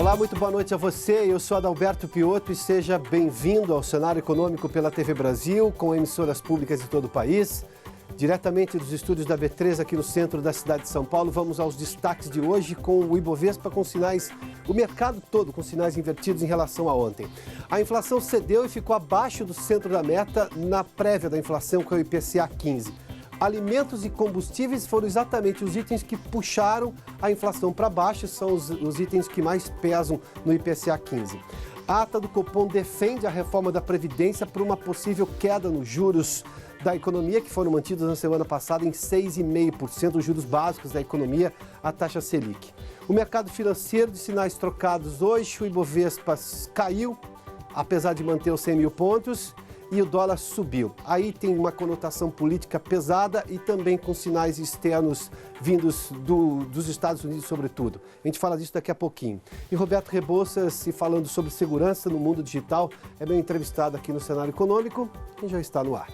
Olá, muito boa noite a você. Eu sou Adalberto Piotto e seja bem-vindo ao Cenário Econômico pela TV Brasil, com emissoras públicas de todo o país. Diretamente dos estúdios da B3 aqui no centro da cidade de São Paulo, vamos aos destaques de hoje com o Ibovespa com sinais, o mercado todo com sinais invertidos em relação a ontem. A inflação cedeu e ficou abaixo do centro da meta na prévia da inflação, que é o IPCA 15. Alimentos e combustíveis foram exatamente os itens que puxaram a inflação para baixo, são os itens que mais pesam no IPCA 15. A ata do Copom defende a reforma da Previdência por uma possível queda nos juros da economia, que foram mantidos na semana passada em 6,5%, os juros básicos da economia, a taxa Selic. O mercado financeiro de sinais trocados hoje, o Ibovespa caiu, apesar de manter os 100 mil pontos, e o dólar subiu. Aí tem uma conotação política pesada e também com sinais externos vindos dos Estados Unidos, sobretudo. A gente fala disso daqui a pouquinho. E Roberto Rebouças, falando sobre segurança no mundo digital, é meu entrevistado aqui no Cenário Econômico e já está no ar.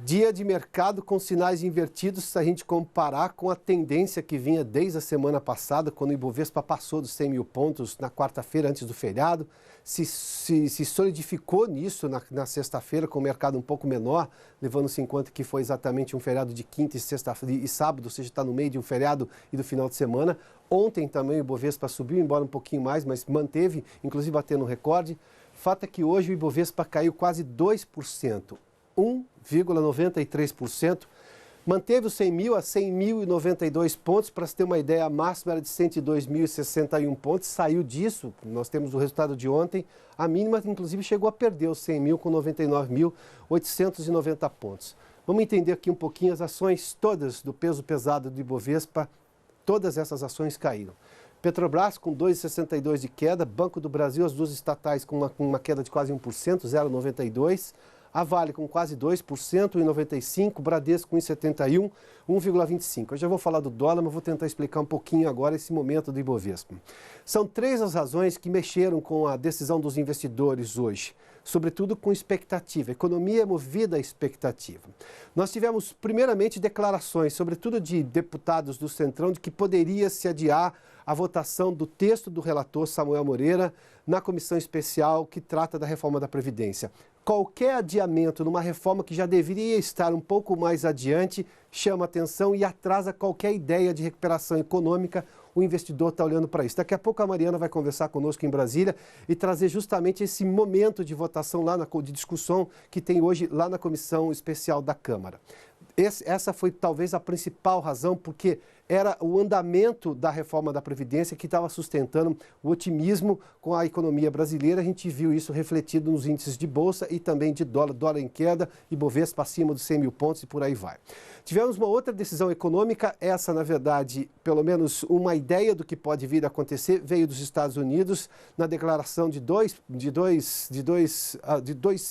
Dia de mercado com sinais invertidos se a gente comparar com a tendência que vinha desde a semana passada, quando o Ibovespa passou dos 100 mil pontos na quarta-feira antes do feriado, se solidificou nisso na sexta-feira com o mercado um pouco menor, levando-se em conta que foi exatamente um feriado de quinta e sábado, ou seja, está no meio de um feriado e do final de semana. Ontem também o Ibovespa subiu, embora um pouquinho mais, mas manteve, inclusive batendo um recorde. Fato é que hoje o Ibovespa caiu quase 2%. 1,93%, manteve os 100 mil a 100.092 pontos. Para se ter uma ideia, a máxima era de 102.061 pontos, saiu disso, nós temos o resultado de ontem, a mínima inclusive chegou a perder os 100 mil com 99.890 pontos. Vamos entender aqui um pouquinho as ações todas do peso pesado do Ibovespa, todas essas ações caíram. Petrobras com 2,62 de queda, Banco do Brasil, as duas estatais com uma queda de quase 1%, 0,92%. A Vale com quase 2%, 1,95%, Bradesco com 1,71%, 1,25%. Eu já vou falar do dólar, mas vou tentar explicar um pouquinho agora esse momento do Ibovespa. São três as razões que mexeram com a decisão dos investidores hoje, sobretudo com expectativa. A economia é movida à expectativa. Nós tivemos, primeiramente, declarações, sobretudo de deputados do Centrão, de que poderia se adiar a votação do texto do relator Samuel Moreira na comissão especial que trata da reforma da Previdência. Qualquer adiamento numa reforma que já deveria estar um pouco mais adiante chama atenção e atrasa qualquer ideia de recuperação econômica. O investidor está olhando para isso. Daqui a pouco a Mariana vai conversar conosco em Brasília e trazer justamente esse momento de votação de discussão que tem hoje lá na comissão especial da Câmara. Essa foi talvez a principal razão, porque era o andamento da reforma da Previdência que estava sustentando o otimismo com a economia brasileira. A gente viu isso refletido nos índices de bolsa e também de dólar em queda, Ibovespa acima dos 100 mil pontos e por aí vai. Tivemos uma outra decisão econômica, essa na verdade, pelo menos uma ideia do que pode vir a acontecer, veio dos Estados Unidos, na declaração de dois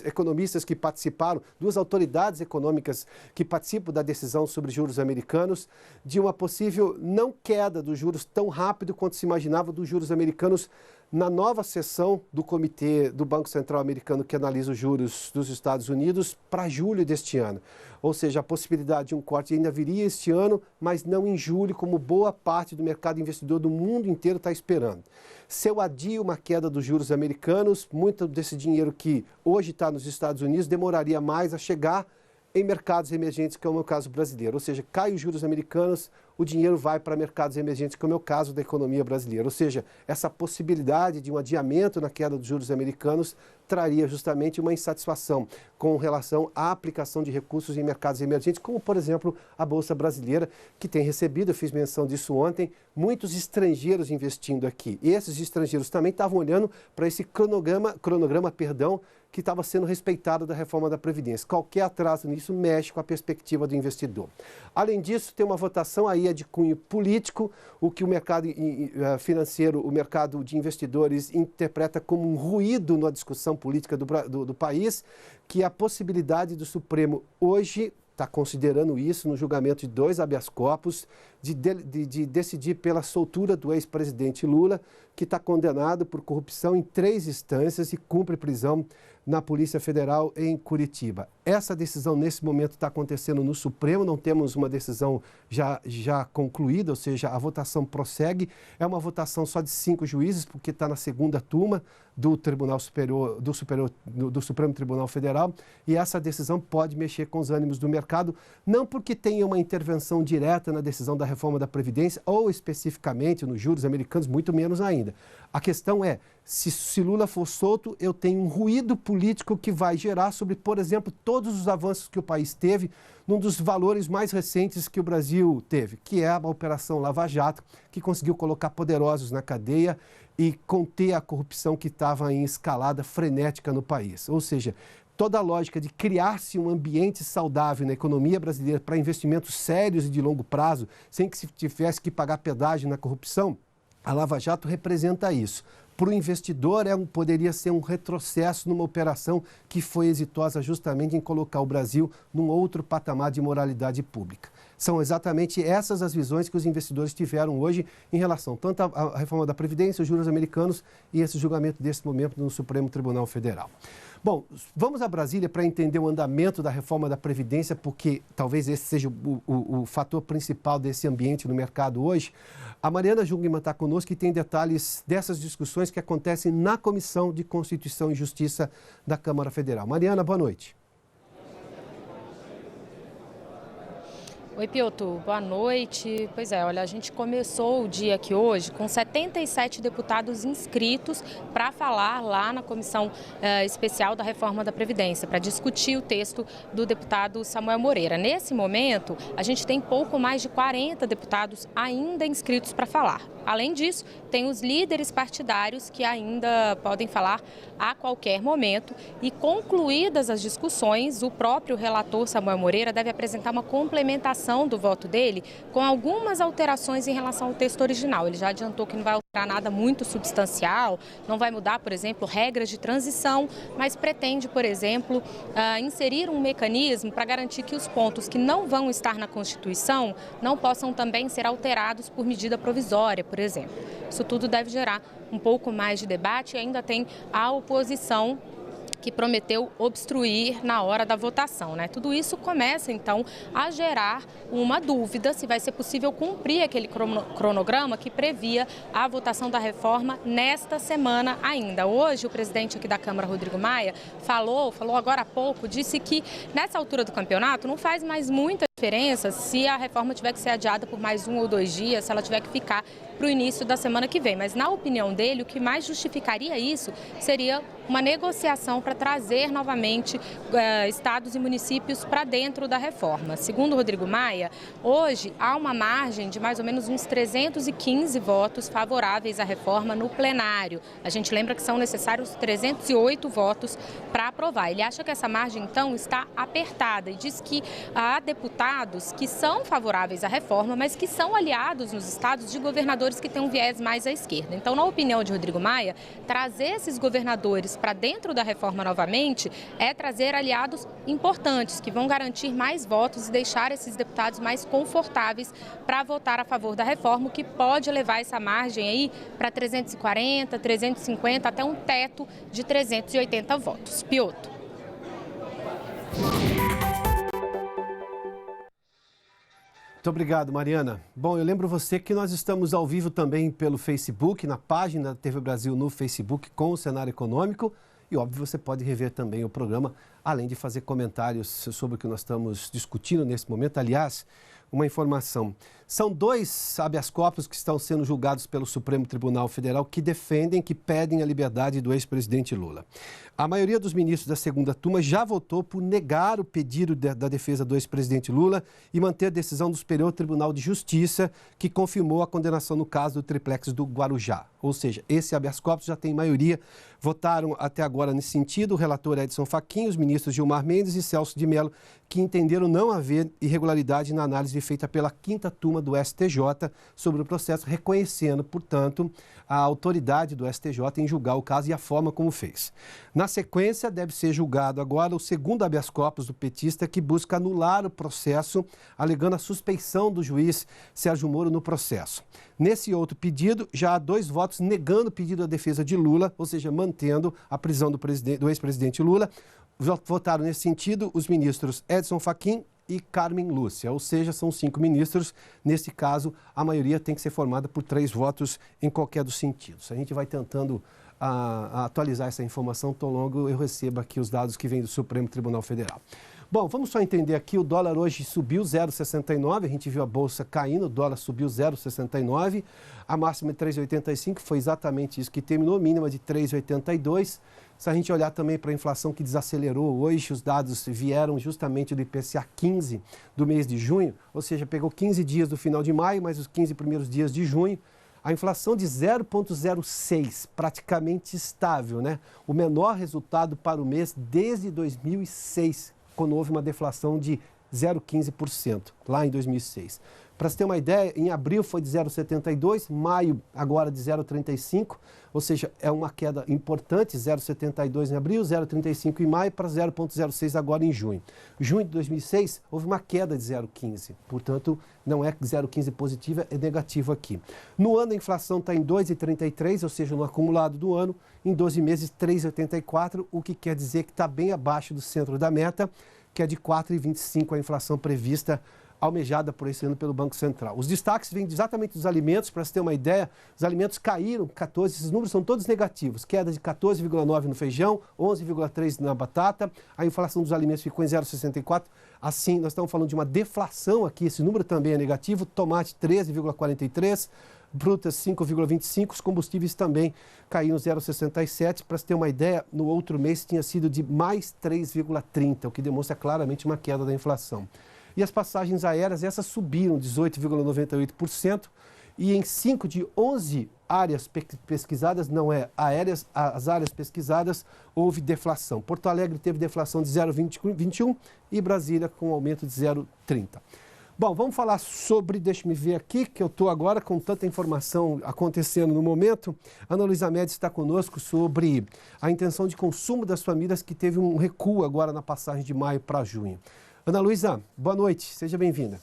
economistas que participaram, duas autoridades econômicas que participam da decisão sobre juros americanos, de uma possível não queda dos juros tão rápido quanto se imaginava dos juros americanos na nova sessão do Comitê do Banco Central Americano que analisa os juros dos Estados Unidos para julho deste ano. Ou seja, a possibilidade de um corte ainda viria este ano, mas não em julho, como boa parte do mercado investidor do mundo inteiro está esperando. Se eu adio uma queda dos juros americanos, muito desse dinheiro que hoje está nos Estados Unidos demoraria mais a chegar em mercados emergentes, que é o meu caso brasileiro. Ou seja, cai os juros americanos, o dinheiro vai para mercados emergentes, que é o meu caso da economia brasileira. Ou seja, essa possibilidade de um adiamento na queda dos juros americanos traria justamente uma insatisfação com relação à aplicação de recursos em mercados emergentes, como, por exemplo, a Bolsa Brasileira, que tem recebido, eu fiz menção disso ontem, muitos estrangeiros investindo aqui. E esses estrangeiros também estavam olhando para esse cronograma, que estava sendo respeitado da reforma da Previdência. Qualquer atraso nisso mexe com a perspectiva do investidor. Além disso, tem uma votação aí de cunho político, o que o mercado financeiro, o mercado de investidores interpreta como um ruído na discussão política do país, que é a possibilidade do Supremo hoje está considerando isso no julgamento de 2 habeas corpus, de decidir pela soltura do ex-presidente Lula, que está condenado por corrupção em 3 instâncias e cumpre prisão na Polícia Federal em Curitiba. Essa decisão, nesse momento, está acontecendo no Supremo, não temos uma decisão já concluída, ou seja, a votação prossegue. É uma votação só de 5 juízes, porque está na segunda turma do do Supremo Tribunal Federal, e essa decisão pode mexer com os ânimos do mercado, não porque tenha uma intervenção direta na decisão da reforma da Previdência, ou especificamente nos juros americanos, muito menos ainda. A questão é, se Lula for solto, eu tenho um ruído político que vai gerar sobre, por exemplo, todos os avanços que o país teve num dos valores mais recentes que o Brasil teve, que é a Operação Lava Jato, que conseguiu colocar poderosos na cadeia e conter a corrupção que estava em escalada frenética no país. Ou seja, toda a lógica de criar-se um ambiente saudável na economia brasileira para investimentos sérios e de longo prazo, sem que se tivesse que pagar pedágio na corrupção, a Lava Jato representa isso. Para o investidor, poderia ser um retrocesso numa operação que foi exitosa justamente em colocar o Brasil num outro patamar de moralidade pública. São exatamente essas as visões que os investidores tiveram hoje em relação tanto à reforma da Previdência, os juros americanos e esse julgamento desse momento no Supremo Tribunal Federal. Bom, vamos a Brasília para entender o andamento da reforma da Previdência, porque talvez esse seja o fator principal desse ambiente no mercado hoje. A Mariana Jungmann está conosco e tem detalhes dessas discussões que acontecem na Comissão de Constituição e Justiça da Câmara Federal. Mariana, boa noite. Oi, Piotr, boa noite. Pois é, olha, a gente começou o dia aqui hoje com 77 deputados inscritos para falar lá na Comissão Especial da Reforma da Previdência, para discutir o texto do deputado Samuel Moreira. Nesse momento, a gente tem pouco mais de 40 deputados ainda inscritos para falar. Além disso, tem os líderes partidários que ainda podem falar a qualquer momento e, concluídas as discussões, o próprio relator Samuel Moreira deve apresentar uma complementação do voto dele com algumas alterações em relação ao texto original. Ele já adiantou que não vai alterar nada muito substancial, não vai mudar, por exemplo, regras de transição, mas pretende, por exemplo, inserir um mecanismo para garantir que os pontos que não vão estar na Constituição não possam também ser alterados por medida provisória, por exemplo. Isso tudo deve gerar um pouco mais de debate e ainda tem a oposição que prometeu obstruir na hora da votação, né? Tudo isso começa, então, a gerar uma dúvida se vai ser possível cumprir aquele cronograma que previa a votação da reforma nesta semana ainda. Hoje, o presidente aqui da Câmara, Rodrigo Maia, falou agora há pouco, disse que nessa altura do campeonato não faz mais muita diferença se a reforma tiver que ser adiada por mais 1 ou 2 dias, se ela tiver que ficar para o início da semana que vem. Mas, na opinião dele, o que mais justificaria isso seria uma negociação para trazer novamente estados e municípios para dentro da reforma. Segundo Rodrigo Maia, hoje há uma margem de mais ou menos uns 315 votos favoráveis à reforma no plenário. A gente lembra que são necessários 308 votos para aprovar. Ele acha que essa margem, então, está apertada e diz que há deputados que são favoráveis à reforma, mas que são aliados nos estados de governadores que têm um viés mais à esquerda. Então, na opinião de Rodrigo Maia, trazer esses governadores para dentro da reforma novamente é trazer aliados importantes que vão garantir mais votos e deixar esses deputados mais confortáveis para votar a favor da reforma, o que pode levar essa margem aí para 340, 350, até um teto de 380 votos. Piotr. Muito obrigado, Mariana. Bom, eu lembro você que nós estamos ao vivo também pelo Facebook, na página da TV Brasil no Facebook com o cenário econômico. E, óbvio, você pode rever também o programa, além de fazer comentários sobre o que nós estamos discutindo nesse momento. Aliás, uma informação. São 2 habeas corpus que estão sendo julgados pelo Supremo Tribunal Federal que pedem a liberdade do ex-presidente Lula. A maioria dos ministros da segunda turma já votou por negar o pedido da defesa do ex-presidente Lula e manter a decisão do Superior Tribunal de Justiça, que confirmou a condenação no caso do triplex do Guarujá. Ou seja, esse habeas corpus já tem maioria. Votaram até agora nesse sentido o relator Edson Fachin, os ministros Gilmar Mendes e Celso de Mello, que entenderam não haver irregularidade na análise feita pela 5ª turma informa do STJ sobre o processo, reconhecendo, portanto, a autoridade do STJ em julgar o caso e a forma como fez. Na sequência, deve ser julgado agora o segundo habeas corpus do petista, que busca anular o processo, alegando a suspeição do juiz Sérgio Moro no processo. Nesse outro pedido, já há 2 votos negando o pedido da defesa de Lula, ou seja, mantendo a prisão do ex-presidente Lula. Votaram nesse sentido os ministros Edson Fachin e Carmen Lúcia, ou seja, são 5 ministros. Nesse caso, a maioria tem que ser formada por 3 votos em qualquer dos sentidos. A gente vai tentando atualizar essa informação, tão logo eu recebo aqui os dados que vêm do Supremo Tribunal Federal. Bom, vamos só entender aqui, o dólar hoje subiu 0,69, a gente viu a bolsa caindo, o dólar subiu 0,69, a máxima de 3,85, foi exatamente isso que terminou, mínima de 3,82. Se a gente olhar também para a inflação que desacelerou hoje, os dados vieram justamente do IPCA 15 do mês de junho, ou seja, pegou 15 dias do final de maio, mais os 15 primeiros dias de junho, a inflação de 0,06, praticamente estável, né? O menor resultado para o mês desde 2006, quando houve uma deflação de 0,15%, lá em 2006. Para você ter uma ideia, em abril foi de 0,72, maio agora de 0,35, ou seja, é uma queda importante, 0,72 em abril, 0,35 em maio para 0,06 agora em junho. Junho de 2006 houve uma queda de 0,15, portanto não é 0,15 positiva, é negativo aqui. No ano a inflação está em 2,33, ou seja, no acumulado do ano, em 12 meses 3,84, o que quer dizer que está bem abaixo do centro da meta, que é de 4,25 a inflação prevista, almejada por esse ano pelo Banco Central. Os destaques vêm exatamente dos alimentos, para você ter uma ideia, os alimentos caíram 14, esses números são todos negativos, queda de 14,9 no feijão, 11,3 na batata, a inflação dos alimentos ficou em 0,64, assim nós estamos falando de uma deflação aqui, esse número também é negativo, tomate 13,43, frutas 5,25, os combustíveis também caíram 0,67. Para você ter uma ideia, no outro mês tinha sido de mais 3,30, o que demonstra claramente uma queda da inflação. E as passagens aéreas, essas subiram 18,98%, e em 5 de 11 áreas pesquisadas, não é aéreas, as áreas pesquisadas, houve deflação. Porto Alegre teve deflação de 0,21 e Brasília com aumento de 0,30. Bom, vamos falar sobre, deixa-me ver aqui, que eu estou agora com tanta informação acontecendo no momento. Ana Luísa Médici está conosco sobre a intenção de consumo das famílias, que teve um recuo agora na passagem de maio para junho. Ana Luísa, boa noite, seja bem-vinda.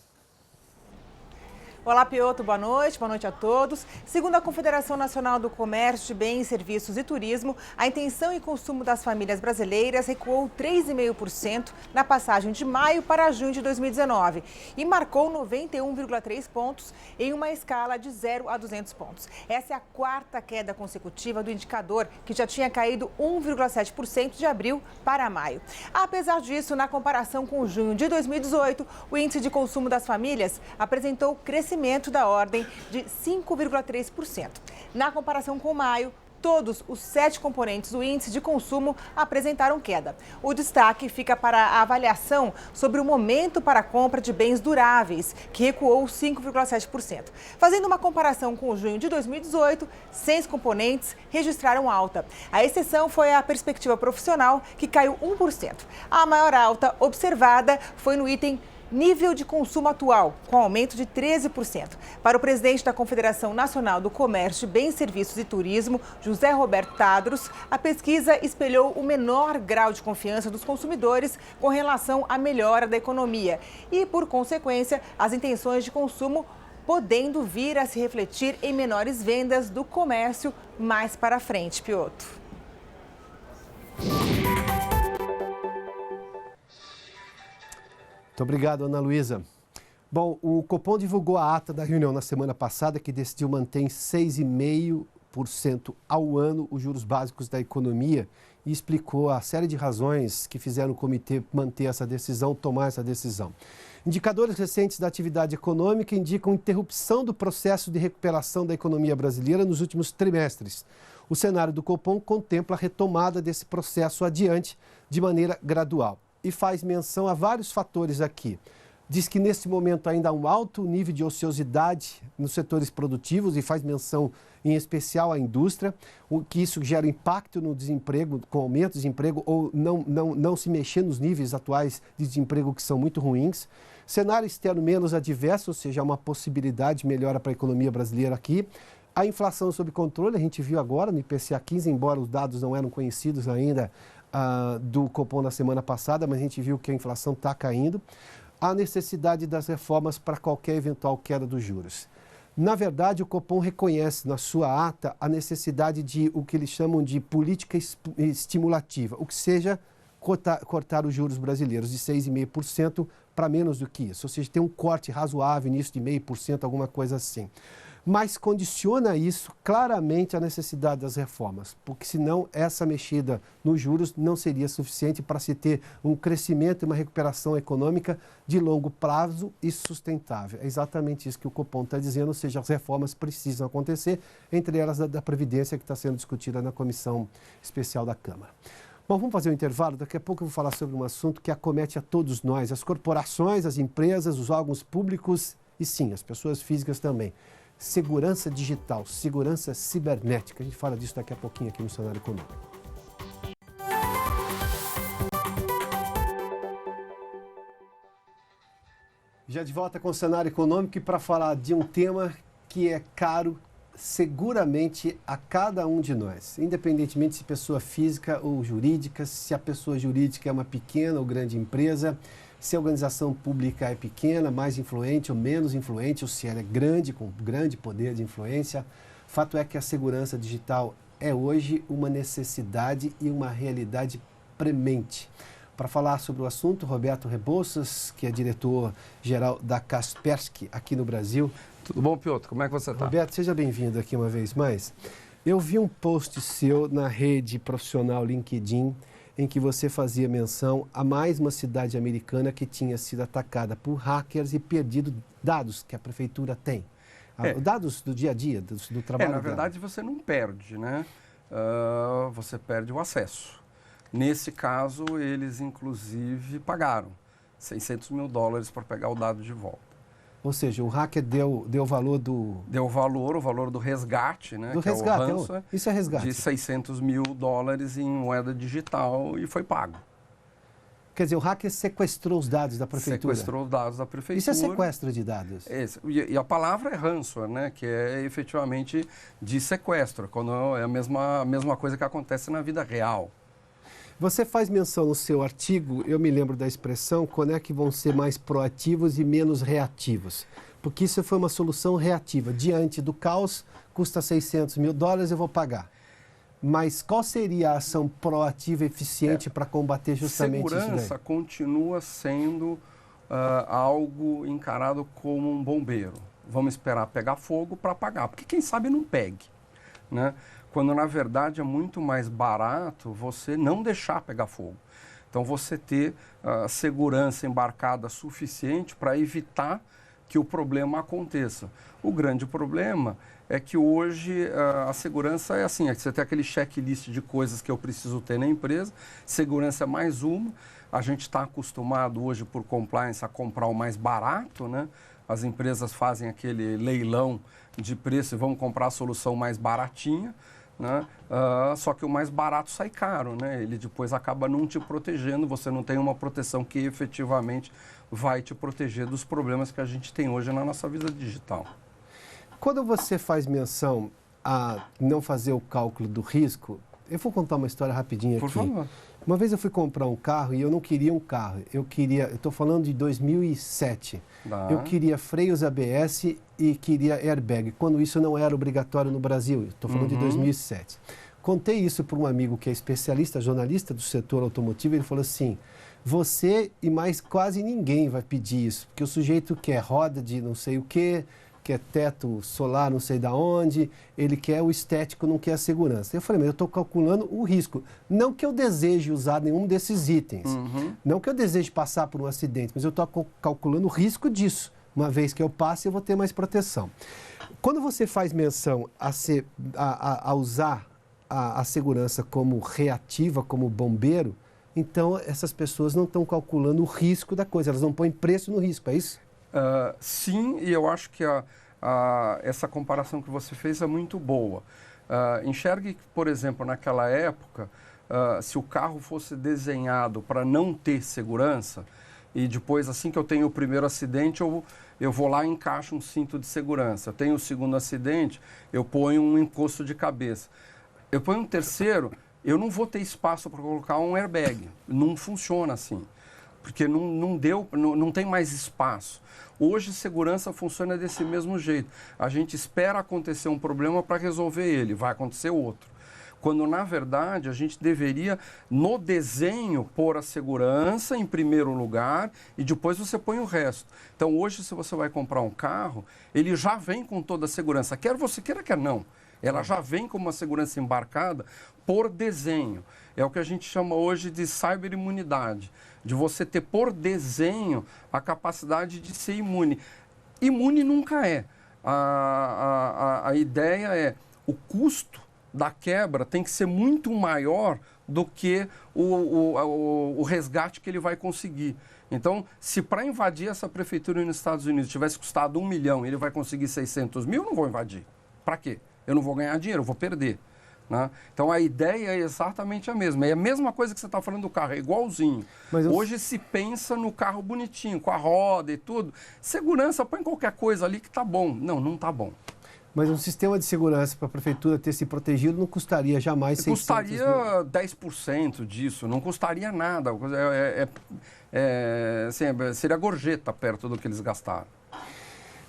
Olá, Piotr, boa noite a todos. Segundo a Confederação Nacional do Comércio de Bens, Serviços e Turismo, a intenção e consumo das famílias brasileiras recuou 3,5% na passagem de maio para junho de 2019 e marcou 91,3 pontos em uma escala de 0 a 200 pontos. Essa é a 4ª queda consecutiva do indicador, que já tinha caído 1,7% de abril para maio. Apesar disso, na comparação com junho de 2018, o índice de consumo das famílias apresentou crescimento da ordem de 5,3%. Na comparação com maio, todos os 7 componentes do índice de consumo apresentaram queda. O destaque fica para a avaliação sobre o momento para a compra de bens duráveis, que recuou 5,7%. Fazendo uma comparação com o junho de 2018, 6 componentes registraram alta. A exceção foi a perspectiva profissional, que caiu 1%. A maior alta observada foi no item nível de consumo atual, com aumento de 13%. Para o presidente da Confederação Nacional do Comércio de Bens, Serviços e Turismo, José Roberto Tadros, a pesquisa espelhou o menor grau de confiança dos consumidores com relação à melhora da economia e, por consequência, as intenções de consumo podendo vir a se refletir em menores vendas do comércio mais para frente, Piotr. Muito obrigado, Ana Luísa. Bom, o Copom divulgou a ata da reunião na semana passada, que decidiu manter em 6,5% ao ano os juros básicos da economia e explicou a série de razões que fizeram o comitê manter essa decisão, tomar essa decisão. Indicadores recentes da atividade econômica indicam interrupção do processo de recuperação da economia brasileira nos últimos trimestres. O cenário do Copom contempla a retomada desse processo adiante de maneira gradual e faz menção a vários fatores aqui. Diz que nesse momento ainda há um alto nível de ociosidade nos setores produtivos e faz menção em especial à indústria, o que isso gera impacto no desemprego, com aumento de desemprego ou não se mexer nos níveis atuais de desemprego que são muito ruins. Cenário externo menos adverso, ou seja, uma possibilidade de melhora para a economia brasileira aqui. A inflação sob controle, a gente viu agora no IPCA 15, embora os dados não eram conhecidos ainda do Copom na semana passada, mas a gente viu que a inflação está caindo. A necessidade das reformas para qualquer eventual queda dos juros. Na verdade, o Copom reconhece na sua ata a necessidade de o que eles chamam de política estimulativa, o que seja cortar os juros brasileiros de 6,5% para menos do que isso. Ou seja, tem um corte razoável nisso de 0,5%, alguma coisa assim. Mas condiciona isso claramente à necessidade das reformas, porque senão essa mexida nos juros não seria suficiente para se ter um crescimento e uma recuperação econômica de longo prazo e sustentável. É exatamente isso que o Copom está dizendo, ou seja, as reformas precisam acontecer, entre elas da Previdência, que está sendo discutida na Comissão Especial da Câmara. Bom, vamos fazer um intervalo. Daqui a pouco eu vou falar sobre um assunto que acomete a todos nós, as corporações, as empresas, os órgãos públicos e sim, as pessoas físicas também. Segurança digital, segurança cibernética. A gente fala disso daqui a pouquinho aqui no Cenário Econômico. Já de volta com o Cenário Econômico e para falar de um tema que é caro seguramente a cada um de nós, independentemente se pessoa física ou jurídica, se a pessoa jurídica é uma pequena ou grande empresa, se a organização pública é pequena, mais influente ou menos influente, ou se ela é grande, com grande poder de influência. Fato é que a segurança digital é hoje uma necessidade e uma realidade premente. Para falar sobre o assunto, Roberto Rebouças, que é diretor-geral da Kaspersky aqui no Brasil. Tudo bom, Piotr? Como é que você está? Roberto, seja bem-vindo aqui uma vez mais. Eu vi um post seu na rede profissional LinkedIn, em que você fazia menção a mais uma cidade americana que tinha sido atacada por hackers e perdido dados que a prefeitura tem. Dados do dia a dia, do trabalho. Na verdade, você não perde, né? Você perde o acesso. Nesse caso, eles inclusive pagaram $600 mil para pegar o dado de volta. Ou seja, o hacker deu o valor do... Deu o valor do resgate, né? Do que resgate, é o ransomware, isso é resgate. De $600 mil em moeda digital e foi pago. Quer dizer, o hacker sequestrou os dados da prefeitura. Sequestrou os dados da prefeitura. Isso é sequestro de dados. E a palavra é ransomware, né? Que é efetivamente de sequestro, quando é a mesma coisa que acontece na vida real. Você faz menção no seu artigo, eu me lembro da expressão, quando é que vão ser mais proativos e menos reativos? Porque isso foi uma solução reativa. Diante do caos, custa $600 mil, eu vou pagar. Mas qual seria a ação proativa e eficiente para combater justamente isso? Segurança continua sendo algo encarado como um bombeiro. Vamos esperar pegar fogo para apagar, porque quem sabe não pegue, né? Quando na verdade é muito mais barato você não deixar pegar fogo. Então você ter segurança embarcada suficiente para evitar que o problema aconteça. O grande problema é que hoje a segurança é assim, você tem aquele checklist de coisas que eu preciso ter na empresa, segurança é mais uma, a gente está acostumado hoje por compliance a comprar o mais barato, né? As empresas fazem aquele leilão de preço e vão comprar a solução mais baratinha, né? Só que o mais barato sai caro, né? Ele depois acaba não te protegendo, você não tem uma proteção que efetivamente vai te proteger dos problemas que a gente tem hoje na nossa vida digital. Quando você faz menção a não fazer o cálculo do risco, eu vou contar uma história rapidinha aqui. Por favor. Uma vez eu fui comprar um carro e eu não queria um carro. Eu estou falando de 2007. Eu queria freios ABS e queria airbag, quando isso não era obrigatório no Brasil. Estou falando de 2007. Contei isso para um amigo que é especialista, jornalista do setor automotivo, e ele falou assim, você e mais quase ninguém vai pedir isso, porque o sujeito quer roda de não sei o quê, quer teto solar não sei da onde, ele quer o estético, não quer a segurança. Eu falei, mas eu estou calculando o risco. Não que eu deseje usar nenhum desses itens, não que eu deseje passar por um acidente, mas eu estou calculando o risco disso. Uma vez que eu passe, eu vou ter mais proteção. Quando você faz menção a usar a segurança como reativa, como bombeiro, então essas pessoas não estão calculando o risco da coisa, elas não põem preço no risco, é isso? Sim, e eu acho que essa comparação que você fez é muito boa. Enxergue que, por exemplo, naquela época, se o carro fosse desenhado para não ter segurança, e depois, assim que eu tenho o primeiro acidente, eu vou lá e encaixo um cinto de segurança. Eu tenho o segundo acidente, eu ponho um encosto de cabeça. Eu ponho um terceiro, eu não vou ter espaço para colocar um airbag. Não funciona assim, porque não tem mais espaço. Hoje, segurança funciona desse mesmo jeito. A gente espera acontecer um problema para resolver ele, vai acontecer outro. Quando, na verdade, a gente deveria, no desenho, pôr a segurança em primeiro lugar e depois você põe o resto. Então, hoje, se você vai comprar um carro, ele já vem com toda a segurança. Quer você queira, quer não. Ela já vem com uma segurança embarcada por desenho. É o que a gente chama hoje de cyberimunidade, de você ter por desenho a capacidade de ser imune. Imune nunca é. A ideia é o custo da quebra tem que ser muito maior do que o resgate que ele vai conseguir. Então, se para invadir essa prefeitura nos Estados Unidos tivesse custado 1 milhão e ele vai conseguir 600 mil, eu não vou invadir. Para quê? Eu não vou ganhar dinheiro, eu vou perder. Né? Então, a ideia é exatamente a mesma. É a mesma coisa que você está falando do carro, é igualzinho. Hoje se pensa no carro bonitinho, com a roda e tudo. Segurança, põe qualquer coisa ali que tá bom. Não está bom. Mas um sistema de segurança para a prefeitura ter se protegido não custaria jamais 600 mil. Custaria 10% disso, não custaria nada. Seria gorjeta perto do que eles gastaram.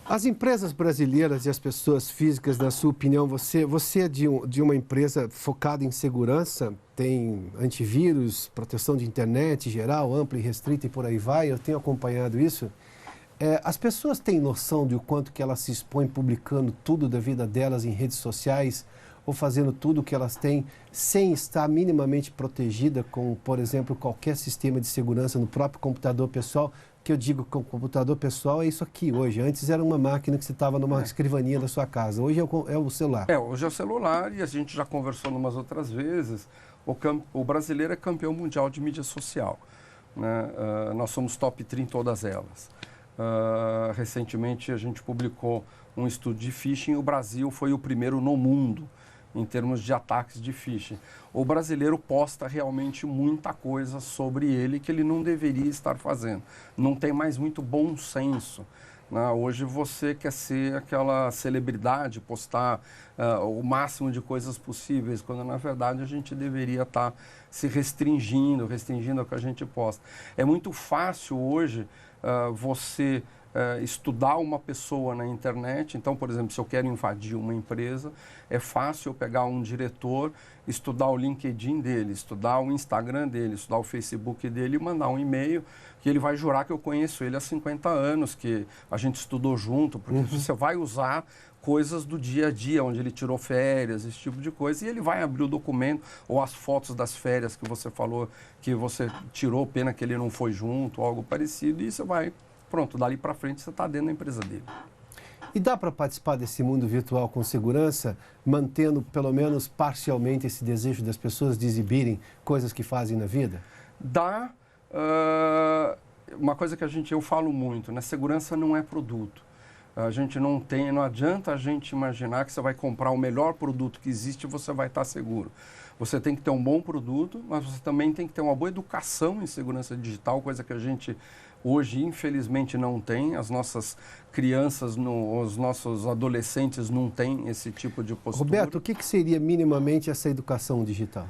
As empresas brasileiras e as pessoas físicas, na sua opinião, você é de uma empresa focada em segurança, tem antivírus, proteção de internet geral, ampla e restrita e por aí vai, eu tenho acompanhado isso. As pessoas têm noção de o quanto que elas se expõem publicando tudo da vida delas em redes sociais ou fazendo tudo o que elas têm sem estar minimamente protegida com, por exemplo, qualquer sistema de segurança no próprio computador pessoal? Que eu digo que o computador pessoal é isso aqui hoje. Antes era uma máquina que você estava numa escrivaninha da sua casa. Hoje é o celular. Hoje é o celular e a gente já conversou umas outras vezes. O brasileiro é campeão mundial de mídia social. Né? Nós somos top 3 em todas elas. Recentemente a gente publicou um estudo de phishing. O Brasil foi o primeiro no mundo em termos de ataques de phishing. O brasileiro posta realmente muita coisa sobre ele que ele não deveria estar fazendo. Não tem mais muito bom senso. Né? Hoje você quer ser aquela celebridade, postar o máximo de coisas possíveis, quando na verdade a gente deveria estar se restringindo o que a gente posta. É muito fácil hoje você estudar uma pessoa na internet. Então, por exemplo, se eu quero invadir uma empresa, é fácil eu pegar um diretor, estudar o LinkedIn dele, estudar o Instagram dele, estudar o Facebook dele e mandar um e-mail que ele vai jurar que eu conheço ele há 50 anos, que a gente estudou junto, porque você vai usar coisas do dia a dia, onde ele tirou férias, esse tipo de coisa, e ele vai abrir o documento ou as fotos das férias que você falou que você tirou, pena que ele não foi junto, algo parecido, e você vai, pronto, dali para frente você está dentro da empresa dele. E dá para participar desse mundo virtual com segurança, mantendo pelo menos parcialmente esse desejo das pessoas de exibirem coisas que fazem na vida? Dá. Uma coisa que eu falo muito, né? Segurança não é produto. A gente não adianta a gente imaginar que você vai comprar o melhor produto que existe e você vai estar seguro. Você tem que ter um bom produto, mas você também tem que ter uma boa educação em segurança digital, coisa que a gente hoje, infelizmente, não tem. As nossas crianças, os nossos adolescentes não têm esse tipo de postura. Roberto, o que seria minimamente essa educação digital?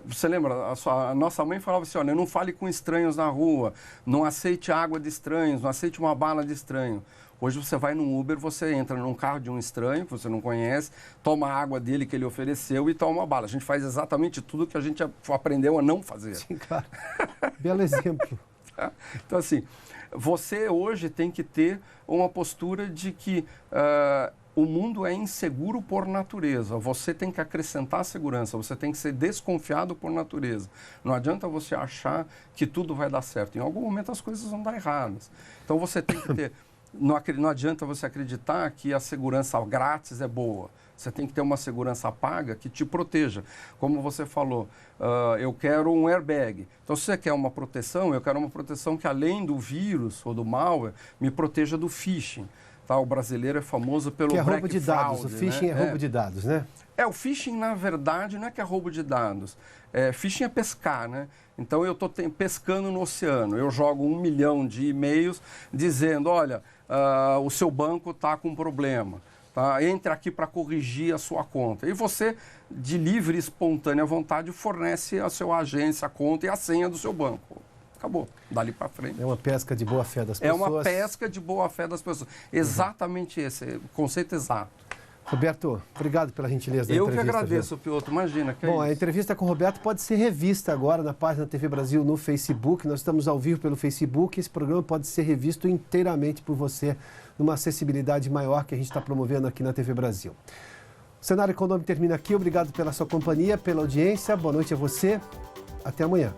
Você lembra, a nossa mãe falava assim, olha, não fale com estranhos na rua, não aceite água de estranhos, não aceite uma bala de estranho. Hoje você vai num Uber, você entra num carro de um estranho que você não conhece, toma a água dele que ele ofereceu e toma uma bala. A gente faz exatamente tudo que a gente aprendeu a não fazer. Sim, claro. Belo exemplo. Então, assim, você hoje tem que ter uma postura de que o mundo é inseguro por natureza. Você tem que acrescentar segurança, você tem que ser desconfiado por natureza. Não adianta você achar que tudo vai dar certo. Em algum momento as coisas vão dar erradas. Então você tem que ter... Não adianta você acreditar que a segurança grátis é boa. Você tem que ter uma segurança paga que te proteja. Como você falou, eu quero um airbag. Então, se você quer uma proteção, eu quero uma proteção que, além do vírus ou do malware, me proteja do phishing. Tá? O brasileiro é famoso pelo que é roubo black de dados, fraud, o phishing né? é roubo de dados, né? O phishing, na verdade, não é que é roubo de dados. Phishing é pescar, né? Então, eu estou pescando no oceano. Eu jogo 1 milhão de e-mails dizendo, olha, o seu banco está com problema. Tá? Entre aqui para corrigir a sua conta. E você, de livre e espontânea vontade, fornece a sua agência, a conta e a senha do seu banco. Acabou. Dali para frente. É uma pesca de boa-fé das pessoas. É uma pesca de boa-fé das pessoas. Exatamente esse, o conceito exato. Roberto, obrigado pela gentileza da Eu entrevista. que agradeço, Piotr. Imagina. Bom, a entrevista com o Roberto pode ser revista agora na página da TV Brasil no Facebook. Nós estamos ao vivo pelo Facebook. Esse programa pode ser revisto inteiramente por você, numa acessibilidade maior que a gente está promovendo aqui na TV Brasil. O Cenário Econômico termina aqui. Obrigado pela sua companhia, pela audiência. Boa noite a você. Até amanhã.